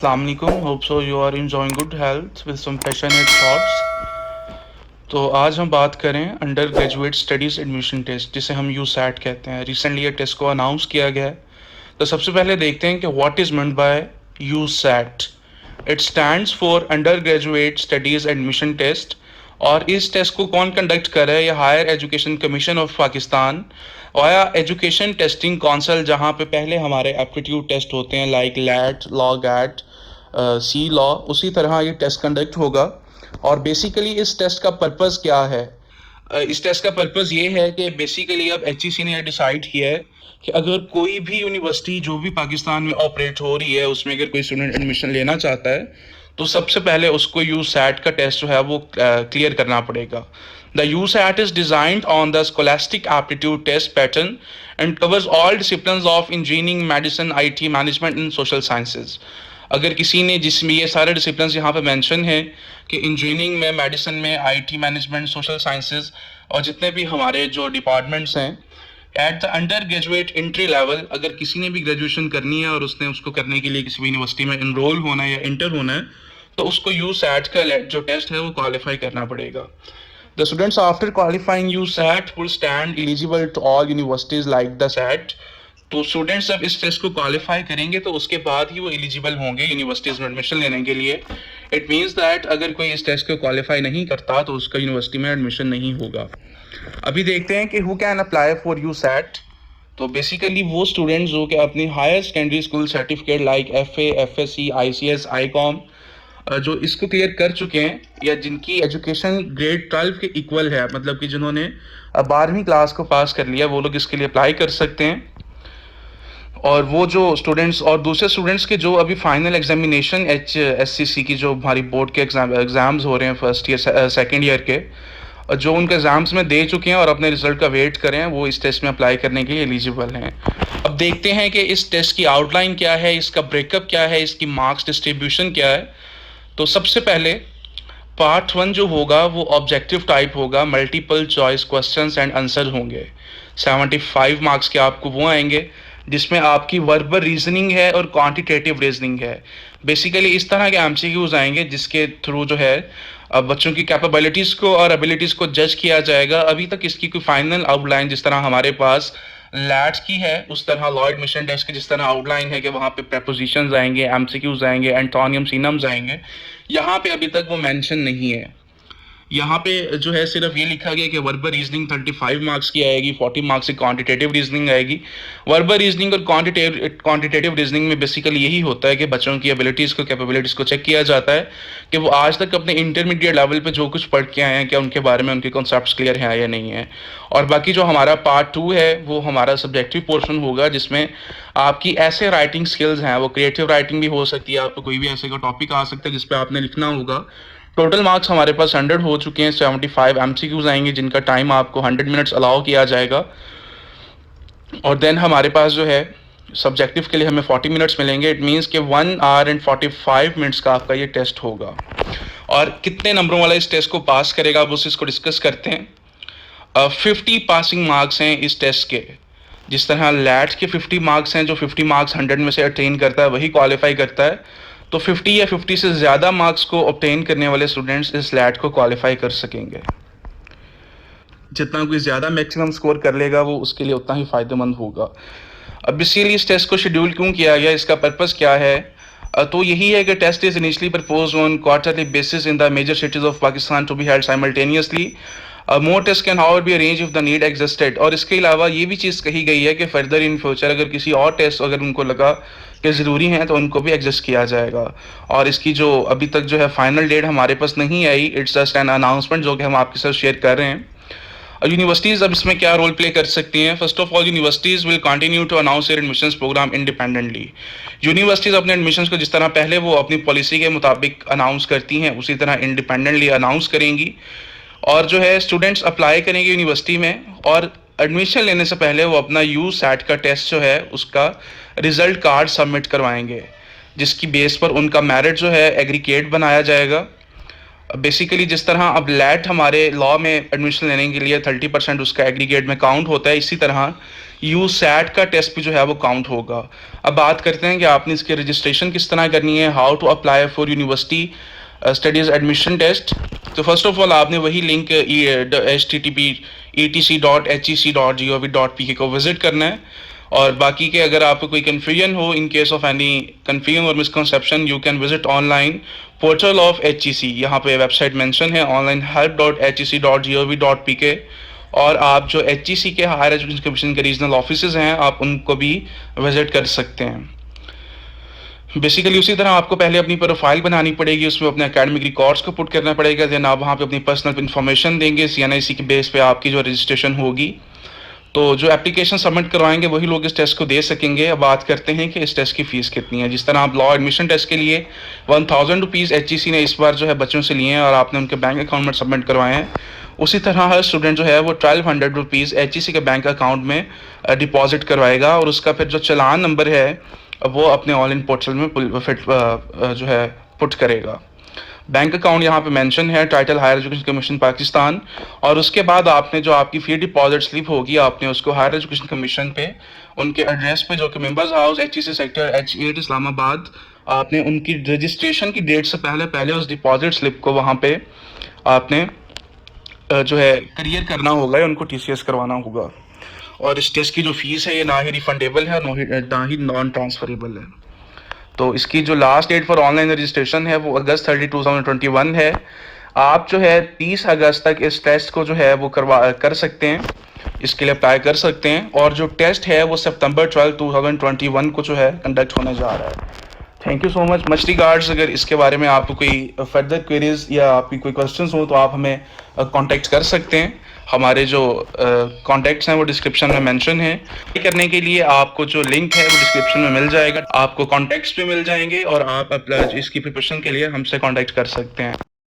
Assalamualaikum. Hope so you are enjoying good health with some passionate thoughts. तो आज हम बात करें undergraduate studies admission test जिसे हम यू सैट कहते हैं. रिसेंटली ये टेस्ट को अनाउंस किया गया है. तो सबसे पहले देखते हैं कि what is meant by U SAT. It stands for undergraduate studies admission test. और इस टेस्ट को कौन कंडक्ट कर रहा है? ये higher education commission of Pakistan via education testing council, जहाँ पे पहले हमारे एप्टीट्यूड टेस्ट होते हैं like LAT, law GAT, C law, उसी तरह ये टेस्ट कंडक्ट होगा. और बेसिकली इस टेस्ट का पर्पज़ क्या है? इस टेस्ट का पर्पज़ ये है कि बेसिकली अब HEC ने डिसाइड किया है कि अगर कोई भी यूनिवर्सिटी जो भी पाकिस्तान में ऑपरेट हो रही है उसमें अगर कोई स्टूडेंट एडमिशन लेना चाहता है तो सबसे पहले उसको यू सैट का टेस्ट जो है वो क्लियर करना पड़ेगा. The U SAT is designed on the scholastic aptitude test pattern and covers all disciplines of engineering, medicine, IT, management and social sciences. अगर किसी ने, जिसमें ये सारे डिसिप्लिन्स यहाँ पे मेंशन है कि इंजीनियरिंग में, मेडिसिन में, IT, मैनेजमेंट, सोशल साइंसेज और जितने भी हमारे जो डिपार्टमेंट्स हैं at the under graduate entry level, अगर किसी ने भी ग्रेजुएशन करनी है और उसने उसको करने के लिए किसी भी यूनिवर्सिटी में इनरोल होना है या इंटर होना है तो उसको यू सैट का जो टेस्ट है वो क्वालिफाई करना पड़ेगा. The students after qualifying U SAT will stand eligible to all universities like the SAT. तो स्टूडेंट्स जब इस टेस्ट को क्वालिफाई करेंगे तो उसके बाद ही वो एलिजिबल होंगे यूनिवर्सिटीज़ में एडमिशन लेने के लिए. इट मीन्स दैट अगर कोई इस टेस्ट को क्वालिफाई नहीं करता तो उसका यूनिवर्सिटी में एडमिशन नहीं होगा. अभी देखते हैं कि who can apply for U SAT. तो बेसिकली वो स्टूडेंट्स जो कि अपनी higher secondary school certificate like FA, FSC, ICS, ICOM जो इसको क्लियर कर चुके हैं या जिनकी एजुकेशन ग्रेड 12 के इक्वल है, मतलब कि जिन्होंने 12वीं क्लास को पास कर लिया, वो लोग इसके लिए अप्लाई कर सकते हैं. और वो जो स्टूडेंट्स और दूसरे स्टूडेंट्स के जो अभी फाइनल एग्जामिनेशन HSCC की जो हमारी बोर्ड के एग्ज़ाम्स हो रहे हैं फर्स्ट ईयर सेकेंड ईयर के, जो उनके एग्ज़ाम्स में दे चुके हैं और अपने रिजल्ट का वेट करें, वो इस टेस्ट में अप्लाई करने के लिए एलिजिबल हैं. अब देखते हैं कि इस टेस्ट की आउटलाइन क्या है, इसका ब्रेकअप क्या है, इसकी मार्क्स डिस्ट्रीब्यूशन क्या है. तो सबसे पहले पार्ट 1 जो होगा वो ऑब्जेक्टिव टाइप होगा, multiple choice questions and answer होंगे. 75 मार्क्स के आपको वो आएंगे जिसमें आपकी वर्बल रीजनिंग है और क्वांटिटेटिव रीजनिंग है. बेसिकली इस तरह के MCQs आएंगे जिसके थ्रू जो है बच्चों की कैपेबिलिटीज़ को और एबिलिटीज़ को जज किया जाएगा. अभी तक इसकी कोई फाइनल आउटलाइन जिस तरह हमारे पास लैट्स की है उस तरह लॉ एडमिशन टेस्ट की जिस तरह आउटलाइन है कि वहाँ पे प्रपोजिशंस आएंगे, MCQs आएंगे, एंटोनियम सिनम्स आएंगे, यहाँ पे अभी तक वो मेंशन नहीं है. यहाँ पे जो है सिर्फ ये लिखा गया कि वर्बल रीजनिंग 35 मार्क्स की आएगी, 40 मार्क्स की क्वांटिटेटिव रीजनिंग आएगी. वर्बल रीजनिंग और क्वांटिटेटिव रीजनिंग में बेसिकली यही होता है कि बच्चों की एबिलिटीज़ को, कैपेबिलिटीज़ को चेक किया जाता है कि वो आज तक अपने इंटरमीडिएट लेवल पे जो कुछ पढ़ के आए हैं क्या उनके बारे में उनके कॉन्सेप्ट्स क्लियर हैं या नहीं है. और बाकी जो हमारा पार्ट 2 है वो हमारा सब्जेक्टिव पोर्शन होगा जिसमें आपकी ऐसे राइटिंग स्किल्स हैं, वो क्रिएटिव राइटिंग भी हो सकती है, आपको कोई भी ऐसे का टॉपिक आ सकता है जिस पर आपने लिखना होगा. टोटल मार्क्स हमारे पास 100 हो चुके हैं. 75 MCQs आएंगे जिनका टाइम आपको 100 मिनट्स अलाउ किया जाएगा. और देन हमारे पास जो है सब्जेक्टिव के लिए हमें 40 मिनट्स मिलेंगे. इट मीन्स कि 1 hour and 45 मिनट्स का आपका ये टेस्ट होगा. और कितने नंबरों वाला इस टेस्ट को पास करेगा अब उसको डिस्कस करते हैं. 50 पासिंग मार्क्स हैं इस टेस्ट के. जिस तरह लैट के 50 मार्क्स हैं, जो 50 मार्क्स 100 में से अटेन करता है वही क्वालिफाई करता है. तो 50 या 50 से ज़्यादा मार्क्स को ऑब्टेन करने वाले स्टूडेंट्स इस लैट को क्वालिफाई कर सकेंगे. जितना कोई ज़्यादा मैक्सिमम स्कोर कर लेगा वो उसके लिए उतना ही फ़ायदेमंद होगा. अब इसीलिए इस टेस्ट को शेड्यूल क्यों किया गया, इसका पर्पज़ क्या है? तो यही है कि test is initially propose on quarterly basis in the major cities of Pakistan to be held simultaneously. More test can however be arrange if the need existed. और इसके अलावा ये भी चीज़ कही गई है कि फर्दर इन फ्यूचर अगर किसी और टेस्ट अगर उनको लगा कि ज़रूरी हैं तो उनको भी एग्जिस्ट किया जाएगा. और इसकी जो अभी तक जो है फाइनल डेट हमारे पास नहीं आई, इट्स जस्ट एन अनाउंसमेंट जो कि हम आपके साथ शेयर कर रहे हैं. यूनिवर्सिटीज़ अब इसमें क्या रोल प्ले कर सकती हैं? First of all universities will continue to announce their admissions programme independently. Universities अपने एडमिशंस को जिस तरह पहले वो अपनी पॉलिसी के मुताबिक अनाउंस करती हैं उसी तरह इंडिपेंडेंटली अनाउंस करेंगी. और जो है स्टूडेंट्स अप्लाई करेंगे यूनिवर्सिटी में और एडमिशन लेने से पहले वो अपना यू सैट का टेस्ट जो है उसका रिज़ल्ट कार्ड सबमिट करवाएंगे जिसकी बेस पर उनका मेरिट जो है एग्रीगेट बनाया जाएगा. बेसिकली जिस तरह अब लैट हमारे लॉ में एडमिशन लेने के लिए 30% उसका एग्रीगेट में काउंट होता है, इसी तरह यूसैट का टेस्ट भी जो है वो काउंट होगा। अब बात करते हैं कि आपने इसकी रजिस्ट्रेशन किस तरह करनी है, how to apply for university studies admission test. तो फर्स्ट ऑफ ऑल आपने वही लिंक http://etc.hec.gov.pk को विजिट करना है। और बाकी के अगर आपको कोई कन्फ्यूजन हो, in case of any confusion और misconception, you can visit online portal of HEC। यहाँ पे वेबसाइट मेंशन है onlinehelp.hec.gov.pk। और आप जो HEC के हायर एजुकेशन कमीशन के रीजनल ऑफिसेज हैं, आप उनको भी विजिट कर सकते हैं। बेसिकली उसी तरह आपको पहले अपनी प्रोफाइल बनानी पड़ेगी, उसमें अपने एकेडमिक रिकॉर्ड्स को पुट करना पड़ेगा, देन आप वहाँ पे अपनी पर्सनल इन्फॉर्मेशन देंगे। CNIC के बेस पे आपकी जो रजिस्ट्रेशन होगी। तो जो एप्लीकेशन सबमिट करवाएंगे वही लोग इस टेस्ट को दे सकेंगे। अब बात करते हैं कि इस टेस्ट की फ़ीस कितनी है। जिस तरह आप लॉ एडमिशन टेस्ट के लिए 1000 रुपीज़ HEC ने इस बार जो है बच्चों से लिए हैं और आपने उनके बैंक अकाउंट में सबमिट करवाए हैं, उसी तरह हर स्टूडेंट जो है वो 1200 रुपीज़ HEC के बैंक अकाउंट में डिपॉजिट करवाएगा और उसका फिर जो चालान नंबर है वो अपने ऑनलाइन पोर्टल में फिट जो है पुट करेगा। बैंक अकाउंट यहाँ पे मेंशन है, title higher education commission Pakistan. और उसके बाद आपने जो आपकी फ़ी डिपॉजिट स्लिप होगी, आपने उसको हायर एजुकेशन कमीशन पे उनके एड्रेस पे, जो कि members house HEC sector H8 Islamabad, आपने उनकी रजिस्ट्रेशन की डेट से पहले पहले उस डिपॉजिट स्लिप को वहाँ पे आपने जो है क्लियर करना होगा या उनको TCS करवाना होगा। और इस टेस्ट की जो फीस है ये ना ही रिफंडेबल है, ना ही नॉन ट्रांसफरेबल है। तो इसकी जो last date for online registration है वो अगस्त 30, 2021 है। आप जो है 30 अगस्त तक इस टेस्ट को जो है वो कर सकते हैं, इसके लिए अप्लाई कर सकते हैं। और जो टेस्ट है वो सितंबर 12, 2021 को जो है कंडक्ट होने जा रहा है। Thank you so much regards. अगर इसके बारे में आपको कोई फर्दर क्वेरीज या आपकी कोई क्वेश्चंस हो तो आप हमें कांटेक्ट कर सकते हैं। हमारे जो कॉन्टैक्ट्स हैं वो डिस्क्रिप्शन में मेंशन है। करने के लिए आपको जो लिंक है वो डिस्क्रिप्शन में मिल जाएगा, आपको कॉन्टैक्ट्स भी मिल जाएंगे और आप इसकी प्रिपरेशन के लिए हमसे कांटेक्ट कर सकते हैं।